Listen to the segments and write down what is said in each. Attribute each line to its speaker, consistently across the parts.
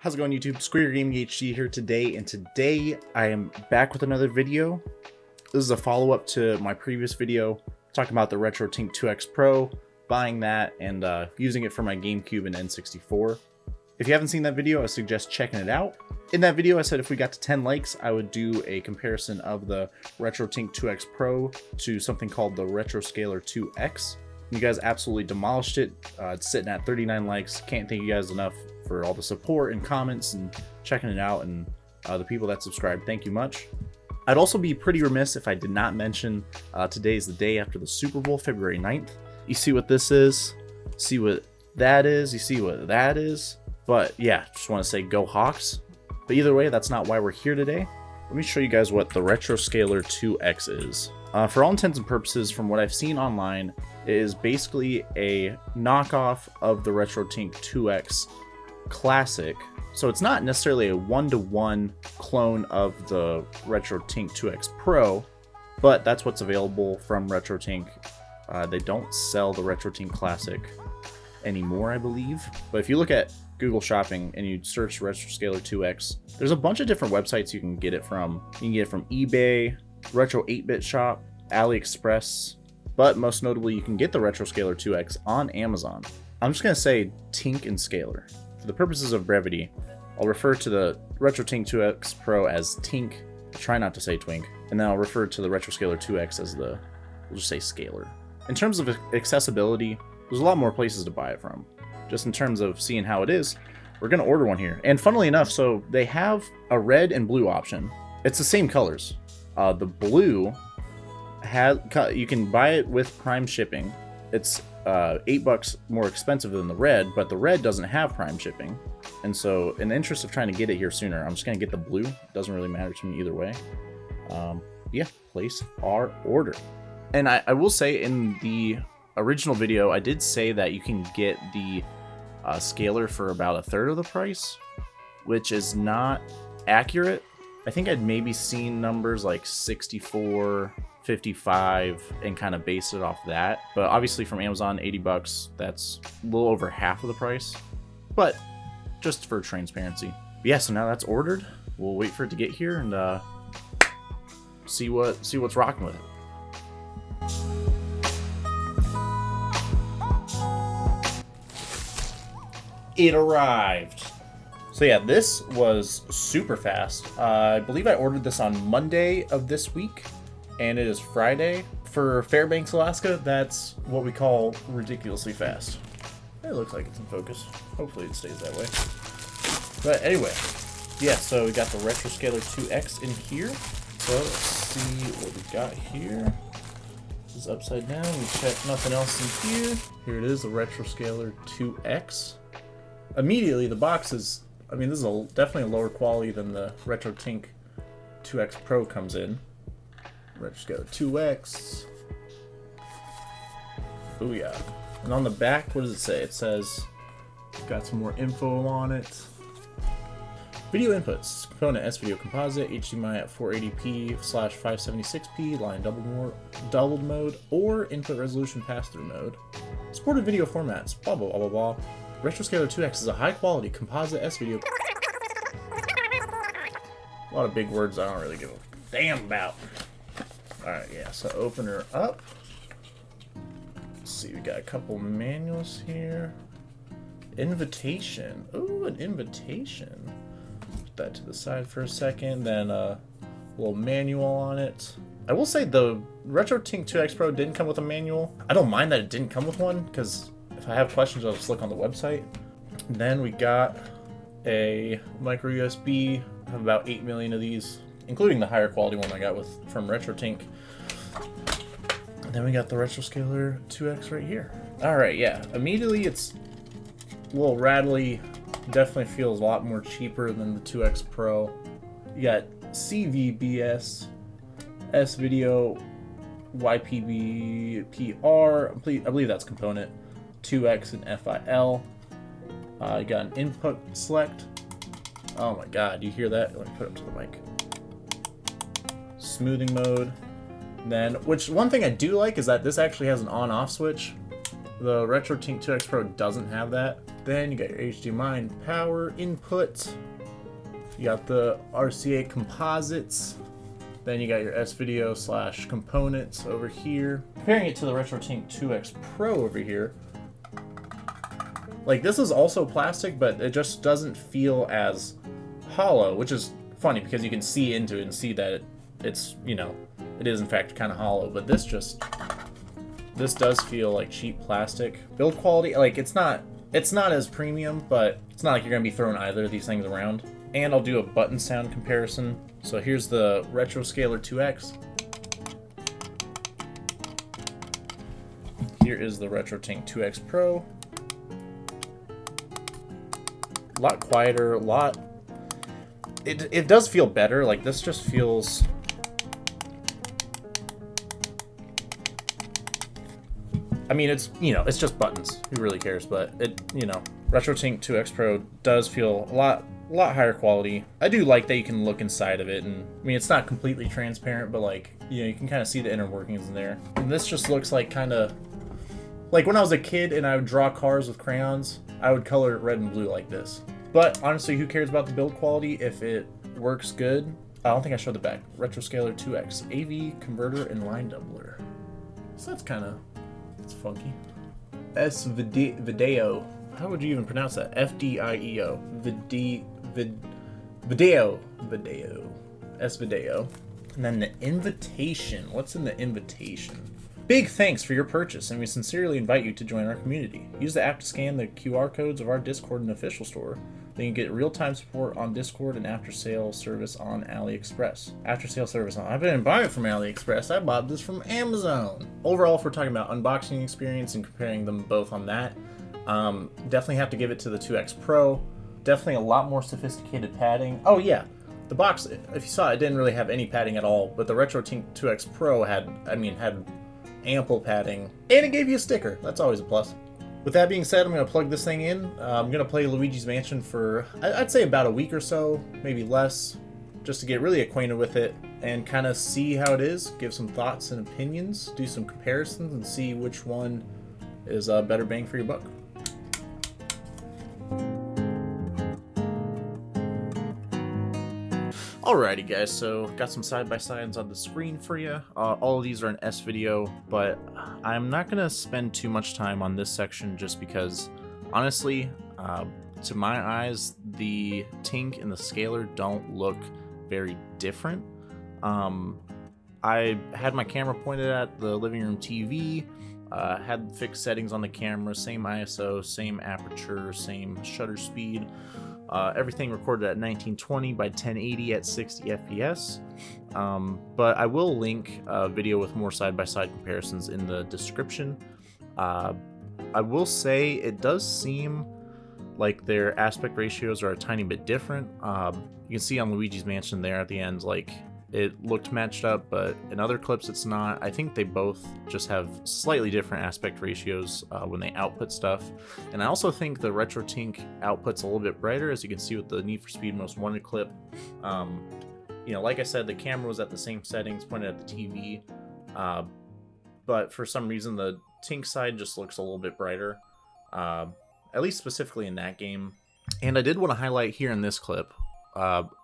Speaker 1: How's it going, YouTube? Square Gaming HD here today, and today I am back with another video. This is a follow-up to my previous video talking about the Retrotink 2X Pro, buying that and using it for my GameCube and N64. If you haven't seen that video, I suggest checking it out. In that video, I said if we got to 10 likes, I would do a comparison of the Retrotink 2X Pro to something called the Retroscaler 2X. You guys absolutely demolished it. It's sitting at 39 likes. Can't thank you guys enough for all the support and comments and checking it out, and the people that subscribed, thank you much. I'd also be pretty remiss if I did not mention today is the day after the Super Bowl, February 9th. You see what this is, see what that is, you see what that is. But yeah, just want to say go Hawks. But either way, that's not why we're here today. Let me show you guys what the Retroscaler 2X is. For all intents and purposes, from what I've seen online, it is basically a knockoff of the Retrotink 2X Classic. So it's not necessarily a one-to-one clone of the Retrotink 2X Pro, but that's what's available from Retrotink. They don't sell the Retrotink Classic anymore, I believe. But if you look at Google Shopping and you search Retroscaler 2X, there's a bunch of different websites you can get it from. You can get it from eBay, Retro 8-Bit Shop, AliExpress, but most notably you can get the Retroscaler 2X on Amazon. I'm just going to say Tink and Scaler. For the purposes of brevity, I'll refer to the Retrotink 2X Pro as Tink, try not to say Twink, and then I'll refer to the Retroscaler 2X as we'll just say Scaler. In terms of accessibility, there's a lot more places to buy it from. Just in terms of seeing how it is, we're going to order one here. And funnily enough, so they have a red and blue option. It's the same colors. The blue, you can buy it with Prime shipping. It's $8 more expensive than the red, but the red doesn't have Prime shipping. And so in the interest of trying to get it here sooner, I'm just going to get the blue. It doesn't really matter to me either way. Yeah, place our order. And I will say in the original video, I did say that you can get the Scaler for about a third of the price, which is not accurate. I think I'd maybe seen numbers like 64, 55 and kind of based it off that. But obviously from Amazon, $80, that's a little over half of the price. But just for transparency. But yeah, so now that's ordered. We'll wait for it to get here and see what's rocking with it. It arrived. So yeah, this was super fast. I believe I ordered this on Monday of this week, and it is Friday. For Fairbanks, Alaska, that's what we call ridiculously fast. It looks like it's in focus. Hopefully it stays that way. But anyway, yeah, so we got the Retroscaler 2X in here. So let's see what we got here. This is upside down. We check nothing else in here. Here it is, the Retroscaler 2X. Immediately, the box is, I mean, this is definitely a lower quality than the Retrotink 2X Pro comes in. Retroscaler 2X. Booyah. And on the back, what does it say? It says, got some more info on it. Video inputs. Component S-Video Composite, HDMI at 480p/576p, line doubled mode, or input resolution pass-through mode. Supported video formats, blah, blah, blah, blah, blah. Retroscaler 2X is a high-quality composite S-Video. A lot of big words I don't really give a damn about. Alright, yeah, so open her up. Let's see, we got a couple manuals here. Invitation. Ooh, an invitation. Put that to the side for a second, then a little manual on it. I will say the Retrotink 2X Pro didn't come with a manual. I don't mind that it didn't come with one, because if I have questions, I'll just look on the website. And then we got a micro USB. I have about 8 million of these, including the higher quality one I got from Retrotink. And then we got the Retroscaler 2X right here. Alright, yeah. Immediately it's a little rattly. Definitely feels a lot more cheaper than the 2X Pro. You got CVBS, S-Video, YPBPR, I believe that's component, 2X and FIL. You got an input select. Oh my god, you hear that? Let me put it up to the mic. Smoothing mode. Then, which one thing I do like is that this actually has an on-off switch. The Retrotink 2X Pro doesn't have that. Then you got your HDMI and power input. You got the RCA composites. Then you got your S-Video / components over here. Comparing it to the Retrotink 2X Pro over here, like this is also plastic, but it just doesn't feel as hollow, which is funny because you can see into it and see that it's, you know, it is in fact kind of hollow, but this does feel like cheap plastic. Build quality, like it's not as premium, but it's not like you're gonna be throwing either of these things around. And I'll do a button sound comparison. So here's the Retroscaler 2X. Here is the Retrotink 2X Pro. A lot quieter, a lot... It does feel better, like this just feels... I mean, it's, you know, it's just buttons. Who really cares? But it, you know, Retrotink 2X Pro does feel a lot higher quality. I do like that you can look inside of it, and I mean, it's not completely transparent, but like, you know, you can kind of see the inner workings in there. And this just looks like kind of like when I was a kid and I would draw cars with crayons, I would color it red and blue like this. But honestly, who cares about the build quality if it works good? I don't think I showed the back. Retroscaler 2X, AV converter and line doubler. So that's kind of, it's funky. S-Video. How would you even pronounce that? F-D-I-E-O. Video. S-Video. And then the invitation. What's in the invitation? Big thanks for your purchase, and we sincerely invite you to join our community. Use the app to scan the QR codes of our Discord and official store. Then you get real-time support on Discord and after-sale service on AliExpress. After-sale service on... I didn't buy it from AliExpress. I bought this from Amazon. Overall, if we're talking about unboxing experience and comparing them both on that, definitely have to give it to the 2X Pro. Definitely a lot more sophisticated padding. Oh yeah, the box, if you saw it, didn't really have any padding at all, but the Retrotink 2X Pro had ample padding, and it gave you a sticker. That's always a plus. With that being said, I'm going to plug this thing in. I'm going to play Luigi's Mansion for, I'd say about a week or so, maybe less, just to get really acquainted with it and kind of see how it is, give some thoughts and opinions, do some comparisons, and see which one is a better bang for your buck. Alrighty guys, so got some side-by-sides on the screen for you. All of these are in S-Video, but I'm not going to spend too much time on this section just because, honestly, to my eyes, the Tink and the Scaler don't look very different. I had my camera pointed at the living room TV, had fixed settings on the camera, same ISO, same aperture, same shutter speed. Everything recorded at 1920 by 1080 at 60 FPS. But I will link a video with more side-by-side comparisons in the description. I will say it does seem like their aspect ratios are a tiny bit different. You can see on Luigi's Mansion there at the end, like, it looked matched up, but in other clips it's not. I think they both just have slightly different aspect ratios when they output stuff. And I also think the Retrotink output's a little bit brighter, as you can see with the Need for Speed Most Wanted clip. You know, like I said, the camera was at the same settings, pointed at the TV, but for some reason the Tink side just looks a little bit brighter, at least specifically in that game. And I did want to highlight here in this clip,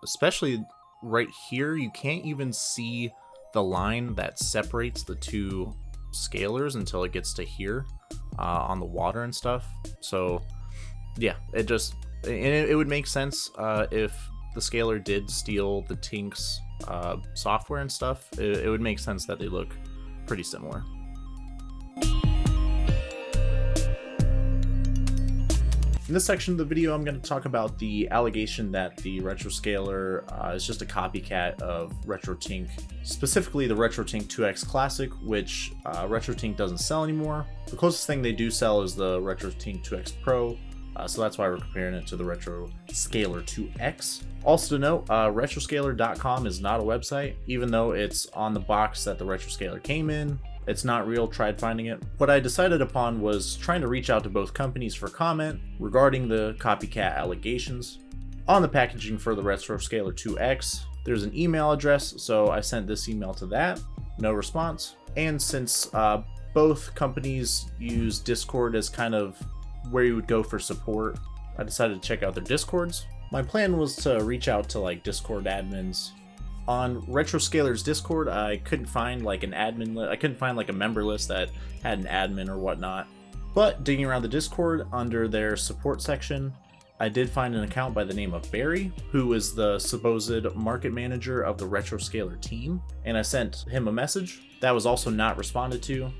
Speaker 1: especially right here, you can't even see the line that separates the two scalers until it gets to here on the water and stuff. So yeah, it would make sense if the Scaler did steal the Tink's software and stuff. It would make sense that they look pretty similar. In this section of the video, I'm going to talk about the allegation that the Retroscaler is just a copycat of Retrotink, specifically the Retrotink 2X Classic, which Retrotink doesn't sell anymore. The closest thing they do sell is the Retrotink 2X Pro, so that's why we're comparing it to the Retroscaler 2X. Also to note, Retroscaler.com is not a website, even though it's on the box that the Retroscaler came in. It's not real, tried finding it. What I decided upon was trying to reach out to both companies for comment regarding the copycat allegations. On the packaging for the Retroscaler 2X, there's an email address, so I sent this email to that. No response. And since both companies use Discord as kind of where you would go for support, I decided to check out their Discords. My plan was to reach out to like Discord admins. On Retroscaler's Discord, I couldn't find like an admin list. I couldn't find like a member list that had an admin or whatnot. But digging around the Discord under their support section, I did find an account by the name of Barry, who is the supposed market manager of the Retroscaler team, and I sent him a message. That was also not responded to.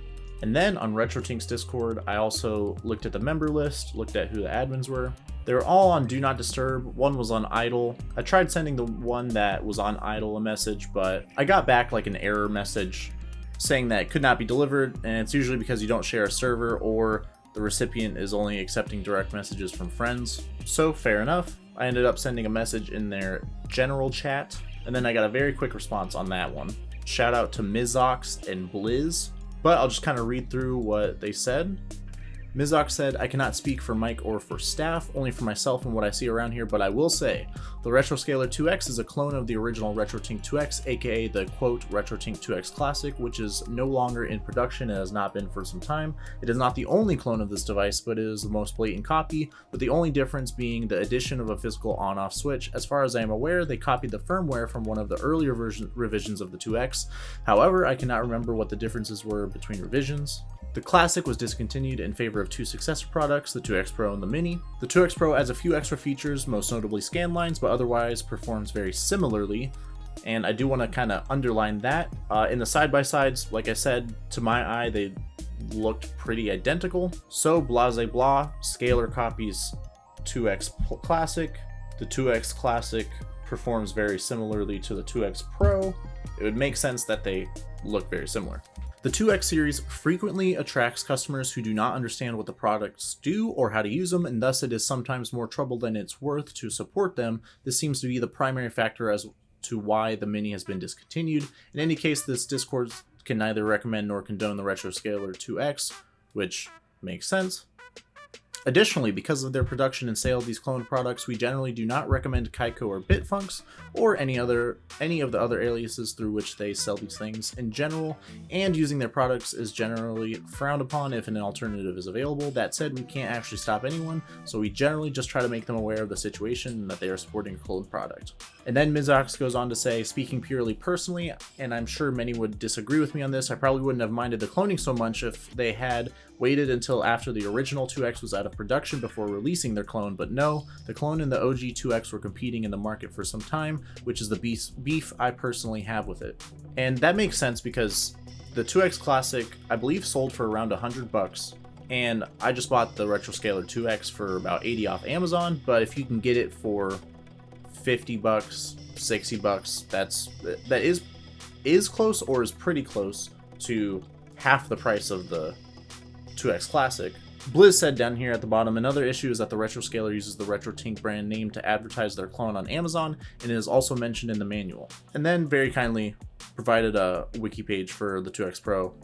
Speaker 1: And then on Retrotink's Discord, I also looked at the member list, looked at who the admins were. They were all on Do Not Disturb. One was on Idle. I tried sending the one that was on Idle a message, but I got back like an error message saying that it could not be delivered, and it's usually because you don't share a server or the recipient is only accepting direct messages from friends. So fair enough. I ended up sending a message in their general chat, and then I got a very quick response on that one. Shout out to Mizox and Blizz, but I'll just kind of read through what they said. Mizox said, "I cannot speak for Mike or for staff, only for myself and what I see around here, but I will say, the Retroscaler 2X is a clone of the original Retrotink 2X, aka the quote Retrotink 2X Classic, which is no longer in production and has not been for some time. It is not the only clone of this device, but it is the most blatant copy, with the only difference being the addition of a physical on-off switch. As far as I am aware, they copied the firmware from one of the earlier revisions of the 2X. However, I cannot remember what the differences were between revisions. The Classic was discontinued in favor of two successor products, the 2X Pro and the Mini. The 2X Pro adds a few extra features, most notably scan lines, but otherwise performs very similarly. And I do want to kind of underline that. In the side-by-sides, like I said, to my eye, they looked pretty identical. So blase blah, Scaler copies 2X Classic. The 2X Classic performs very similarly to the 2X Pro. It would make sense that they look very similar. The 2X series frequently attracts customers who do not understand what the products do or how to use them, and thus it is sometimes more trouble than it's worth to support them. This seems to be the primary factor as to why the Mini has been discontinued. In any case, this Discord can neither recommend nor condone the Retroscaler 2X, which makes sense. Additionally, because of their production and sale of these cloned products, we generally do not recommend Kaiko or Bitfunks or any of the other aliases through which they sell these things in general, and using their products is generally frowned upon if an alternative is available. That said, we can't actually stop anyone, so we generally just try to make them aware of the situation and that they are supporting a cloned product. And then Mizox goes on to say, speaking purely personally, and I'm sure many would disagree with me on this, I probably wouldn't have minded the cloning so much if they had waited until after the original 2X was out of production before releasing their clone, but no, the clone and the OG 2X were competing in the market for some time, which is the beef I personally have with it. And that makes sense because the 2X Classic, I believe, sold for around $100, and I just bought the Retroscaler 2X for about 80 off Amazon, but if you can get it for $50, $60, that is close or is pretty close to half the price of the 2X Classic. Blizz said down here at the bottom, another issue is that the Retroscaler uses the Retrotink brand name to advertise their clone on Amazon, and it is also mentioned in the manual. And then very kindly provided a wiki page for the 2X Pro.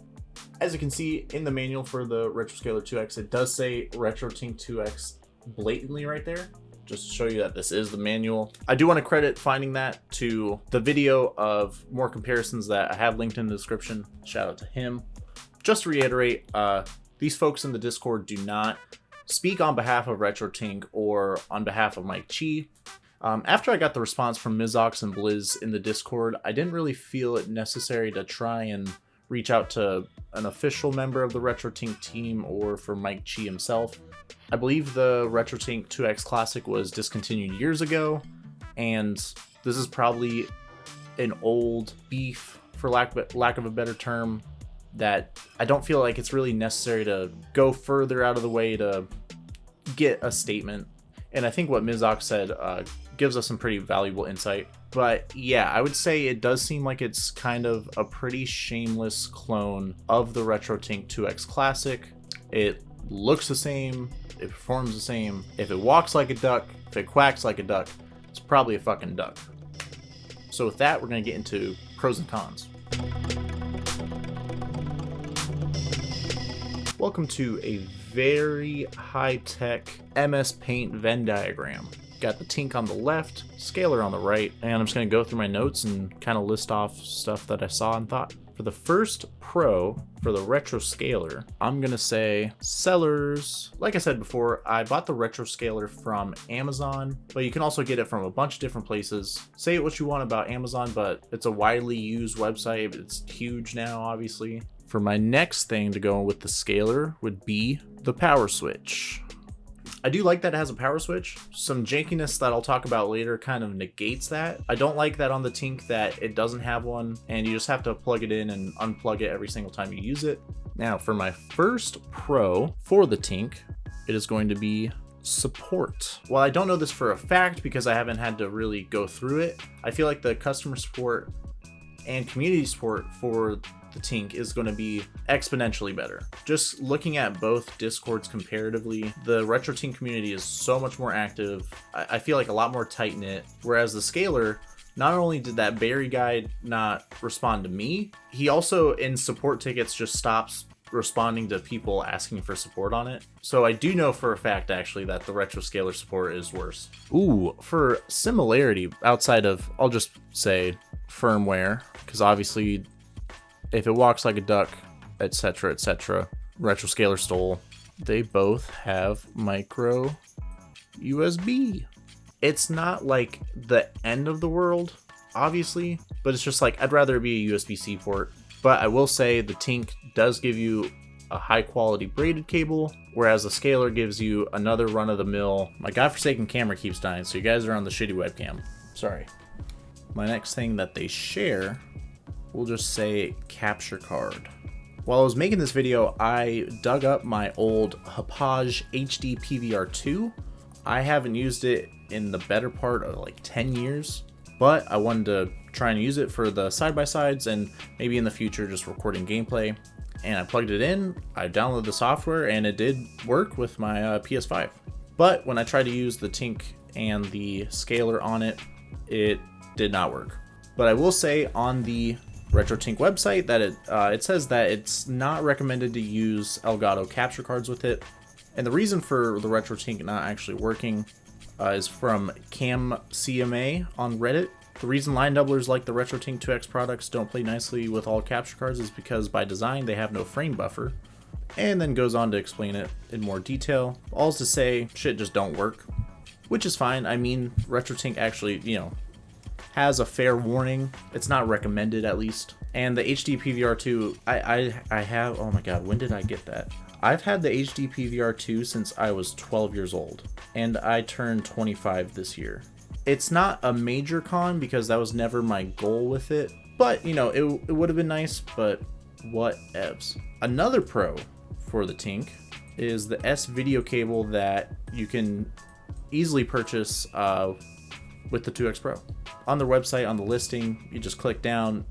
Speaker 1: As you can see in the manual for the Retroscaler 2X, it does say Retrotink 2X blatantly right there, just to show you that this is the manual. I do want to credit finding that to the video of more comparisons that I have linked in the description. Shout out to him. Just to reiterate, these folks in the Discord do not speak on behalf of Retrotink or on behalf of Mike Chi. After I got the response from Mizox and Blizz in the Discord, I didn't really feel it necessary to try and reach out to an official member of the Retrotink team or for Mike Chi himself. I believe the Retrotink 2X Classic was discontinued years ago, and this is probably an old beef, for lack of a better term, that I don't feel like it's really necessary to go further out of the way to get a statement. And I think what Mizox said gives us some pretty valuable insight. But yeah, I would say it does seem like it's kind of a pretty shameless clone of the Retrotink 2X Classic. It looks the same, it performs the same. If it walks like a duck, if it quacks like a duck, it's probably a fucking duck. So with that, we're going to get into pros and cons. Welcome to a very high-tech MS Paint Venn diagram. Got the Tink on the left, Scaler on the right, and I'm just going to go through my notes and kind of list off stuff that I saw and thought. For the first Pro, for the Retroscaler, I'm gonna say sellers. Like I said before, I bought the Retroscaler from Amazon, but you can also get it from a bunch of different places. Say what you want about Amazon, but it's a widely used website. It's huge now, obviously. For my next thing to go with the scaler would be the power switch. I do like that it has a power switch. Some jankiness that I'll talk about later kind of negates that. I don't like that on the Tink that it doesn't have one and you just have to plug it in and unplug it every single time you use it. Now for my first Pro for the Tink, it is going to be support. Well, I don't know this for a fact because I haven't had to really go through it. I feel like the customer support and community support for the Tink is going to be exponentially better. Just looking at both Discords comparatively, the Retrotink community is so much more active. I feel like a lot more tight-knit, whereas the Scaler, not only did that Barry guy not respond to me, he also in support tickets just stops responding to people asking for support on it. So I do know for a fact actually that the Retroscaler support is worse. Ooh, for similarity outside of, I'll just say firmware, because obviously if it walks like a duck, etc., etc., Retroscaler stole. They both have micro USB. It's not like the end of the world, obviously, but it's just like I'd rather it be a USB-C port. But I will say the Tink does give you a high quality braided cable, whereas the Scaler gives you another run-of-the-mill. My godforsaken camera keeps dying, so you guys are on the shitty webcam. Sorry. My next thing that they share, we'll just say capture card. While I was making this video, I dug up my old Hauppauge HD PVR2. I haven't used it in the better part of like 10 years, but I wanted to try and use it for the side-by-sides and maybe in the future just recording gameplay. And I plugged it in, I downloaded the software, and it did work with my PS5. But when I tried to use the Tink and the Scaler on it, it did not work. But I will say on the Retrotink website that it says that it's not recommended to use Elgato capture cards with it. And the reason for the Retrotink not actually working is from Cam CMA on Reddit. The reason line doublers like the Retrotink 2X products don't play nicely with all capture cards is because by design they have no frame buffer. And then goes on to explain it in more detail. All's to say, shit just don't work. Which is fine. I mean, Retrotink actually, has a fair warning. It's not recommended at least. And the HD PVR2, I have, oh my god, when did I get that? I've had the HD PVR2 since I was 12 years old, and I turned 25 this year. It's not a major con because that was never my goal with it, but it would have been nice, but whatevs. Another pro for the Tink is the S video cable that you can easily purchase with the 2X Pro. On their website, on the listing, you just click down,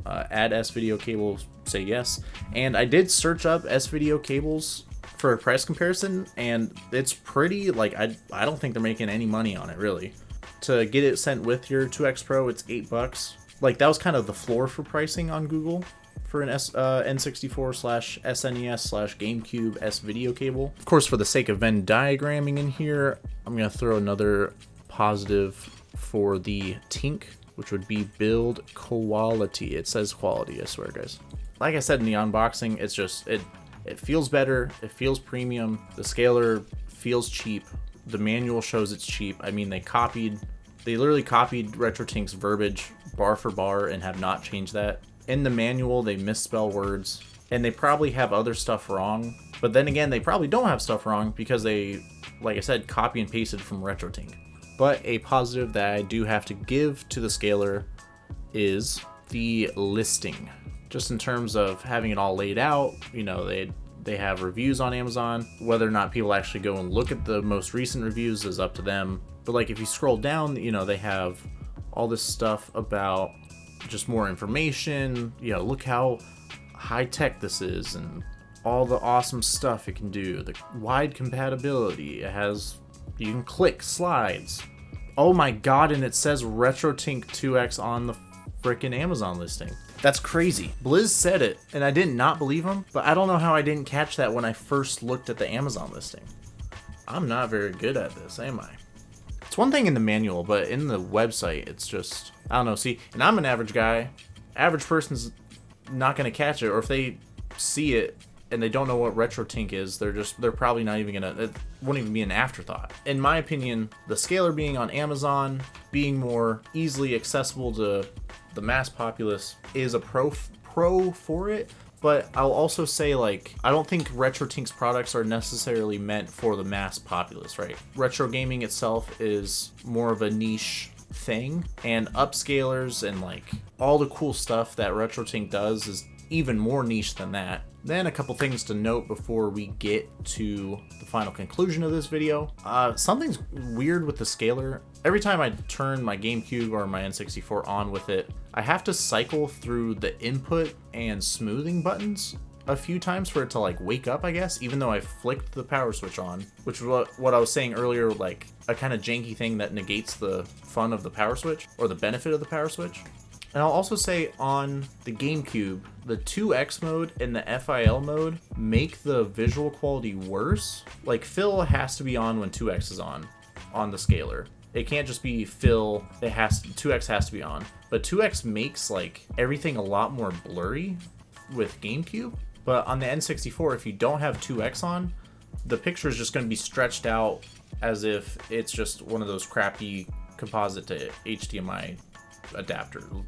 Speaker 1: add S video cables, say yes. And I did search up S video cables for a price comparison, and it's pretty, like, I don't think they're making any money on it, really. To get it sent with your 2X Pro, it's $8. Like, that was kind of the floor for pricing on Google for an N64/SNES/GameCube S video cable. Of course, for the sake of Venn diagramming in here, I'm going to throw another positive for the Tink, which would be build quality. It says quality, I swear, guys. Like I said in the unboxing, it's just, it feels better, it feels premium, the Scaler feels cheap, the manual shows it's cheap. I mean, they literally copied Retrotink's verbiage bar for bar and have not changed that. In the manual, they misspell words, and they probably have other stuff wrong, but then again, they probably don't have stuff wrong because they, like I said, copy and pasted from Retrotink. But a positive that I do have to give to the Scaler is the listing. Just in terms of having it all laid out, they have reviews on Amazon. Whether or not people actually go and look at the most recent reviews is up to them. But like if you scroll down, they have all this stuff about just more information. Look how high tech this is and all the awesome stuff it can do. The wide compatibility. It has, you can click slides. Oh my god, and it says Retrotink 2X on the frickin' Amazon listing. That's crazy. Blizz said it, and I did not believe him, but I don't know how I didn't catch that when I first looked at the Amazon listing. I'm not very good at this, am I? It's one thing in the manual, but in the website, it's just, I don't know, see, and I'm an average guy. Average person's not going to catch it, or if they see it and they don't know what Retrotink is, they're probably not even gonna, it won't even be an afterthought. In my opinion, the scaler being on Amazon, being more easily accessible to the mass populace is a pro for it. But I'll also say, like, I don't think Retrotink's products are necessarily meant for the mass populace, right? Retro gaming itself is more of a niche thing, and upscalers and like all the cool stuff that Retrotink does is even more niche than that. Then a couple things to note before we get to the final conclusion of this video. Something's weird with the scaler. Every time I turn my GameCube or my N64 on with it, I have to cycle through the input and smoothing buttons a few times for it to like wake up, I guess, even though I flicked the power switch on, which is what I was saying earlier, like a kind of janky thing that negates the fun of the power switch or the benefit of the power switch. And I'll also say on the GameCube, the 2X mode and the FIL mode make the visual quality worse. Like fill has to be on when 2X is on the scaler. It can't just be fill, 2X has to be on. But 2X makes like everything a lot more blurry with GameCube. But on the N64, if you don't have 2X on, the picture is just going to be stretched out as if it's just one of those crappy composite to HDMI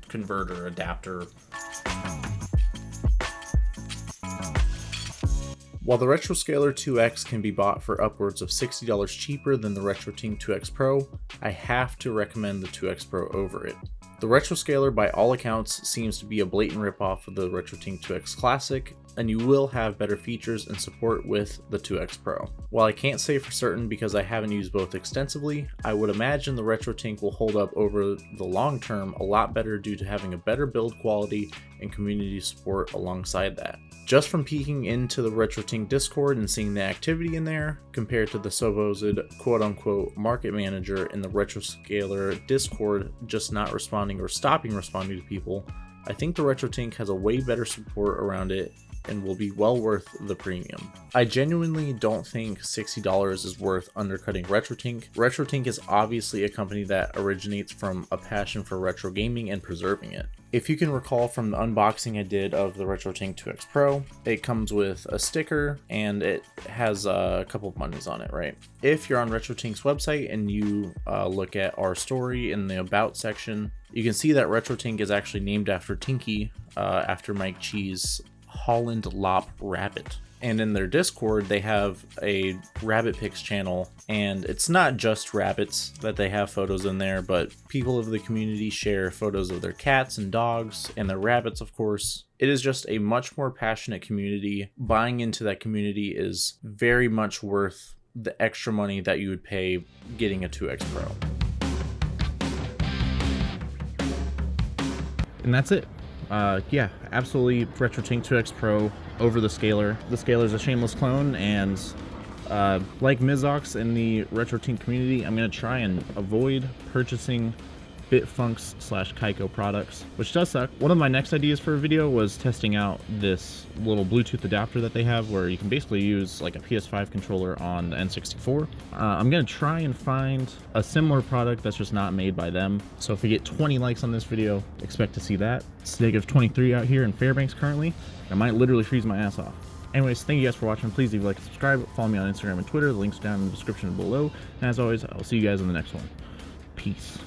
Speaker 1: converter adapter. While the Retroscaler 2X can be bought for upwards of $60 cheaper than the Retrotink 2X Pro, I have to recommend the 2X Pro over it. The Retroscaler, by all accounts, seems to be a blatant ripoff of the Retrotink 2X Classic, and you will have better features and support with the 2X Pro. While I can't say for certain because I haven't used both extensively, I would imagine the Retrotink will hold up over the long term a lot better due to having a better build quality and community support alongside that. Just from peeking into the Retrotink Discord and seeing the activity in there, compared to the supposed quote-unquote market manager in the Retroscaler Discord just not responding or stopping responding to people, I think the Retrotink has a way better support around it and will be well worth the premium. I genuinely don't think $60 is worth undercutting Retrotink. Retrotink is obviously a company that originates from a passion for retro gaming and preserving it. If you can recall from the unboxing I did of the Retrotink 2X Pro, it comes with a sticker and it has a couple of buttons on it, right? If you're on Retrotink's website and you look at our story in the About section, you can see that Retrotink is actually named after Tinky, after Mike Cheese' Holland Lop Rabbit. And in their Discord, they have a rabbit pics channel, and it's not just rabbits that they have photos in there, but people of the community share photos of their cats and dogs and their rabbits, of course. It is just a much more passionate community. Buying into that community is very much worth the extra money that you would pay getting a 2X Pro. And that's it. Yeah, absolutely Retrotink 2X Pro over the Scaler. The Scaler is a shameless clone, and like Mizox in the Retrotink community, I'm going to try and avoid purchasing Bitfunks/Kaiko products, which does suck. One of my next ideas for a video was testing out this little Bluetooth adapter that they have where you can basically use like a PS5 controller on the N64. I'm going to try and find a similar product that's just not made by them. So if we get 20 likes on this video, expect to see that. It's -23 out here in Fairbanks currently. I might literally freeze my ass off. Anyways, thank you guys for watching. Please leave a like and subscribe. Follow me on Instagram and Twitter. The links down in the description below. And as always, I'll see you guys in the next one. Peace.